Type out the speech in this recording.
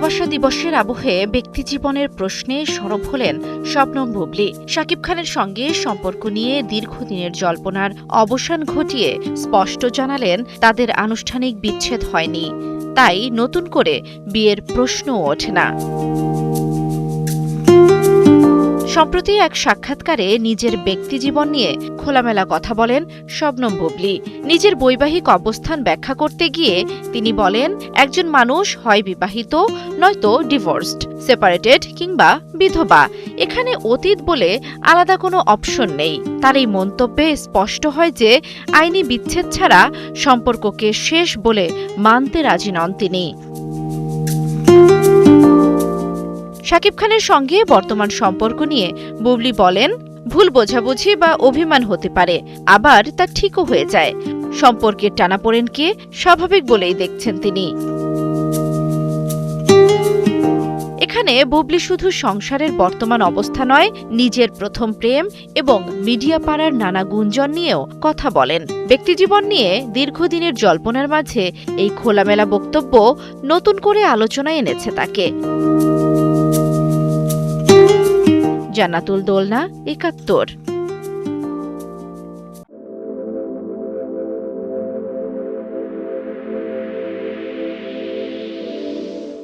ভালোবাসা দিবসের আবহে ব্যক্তিজীবনের প্রশ্নে সরব হলেন শবনম বুবলী। শাকিব খানের সঙ্গে সম্পর্ক নিয়ে দীর্ঘদিনের জল্পনার অবসান ঘটিয়ে স্পষ্ট জানালেন তাদের আনুষ্ঠানিক বিচ্ছেদ হয়নি, তাই নতুন করে বিয়ের প্রশ্নও ওঠে না। সম্প্রতি এক সাক্ষাৎকারে নিজের ব্যক্তিজীবন নিয়ে খোলামেলা কথা বলেন শবনম বুবলী। নিজের বৈবাহিক অবস্থান ব্যাখ্যা করতে গিয়ে তিনি বলেন, একজন মানুষ হয় বিবাহিত নয়তো ডিভোর্সড, সেপারেটেড কিংবা বিধবা। এখানে অতীত বলে আলাদা কোনো অপশন নেই। তার এই মন্তব্যে স্পষ্ট হয় যে আইনি বিচ্ছেদ ছাড়া সম্পর্ককে শেষ বলে মানতে রাজি নন তিনি। শাকিব খানের সঙ্গে বর্তমান সম্পর্ক নিয়ে বুবলী বলেন, ভুল বোঝাবুঝি বা অভিমান হতে পারে, আবার তা ঠিকও হয়ে যায়। সম্পর্কের টানাপোড়েনকে স্বাভাবিক বলেই দেখছেন তিনি। এখানে বুবলী শুধু সংসারের বর্তমান অবস্থা নয়, নিজের প্রথম প্রেম এবং মিডিয়া পাড়ার নানা গুঞ্জন নিয়েও কথা বলেন। ব্যক্তিজীবন নিয়ে দীর্ঘদিনের জল্পনার মাঝে এই খোলামেলা বক্তব্য নতুন করে আলোচনায় এনেছে তাকে। জান্নাতুল দোলনা, ৭১।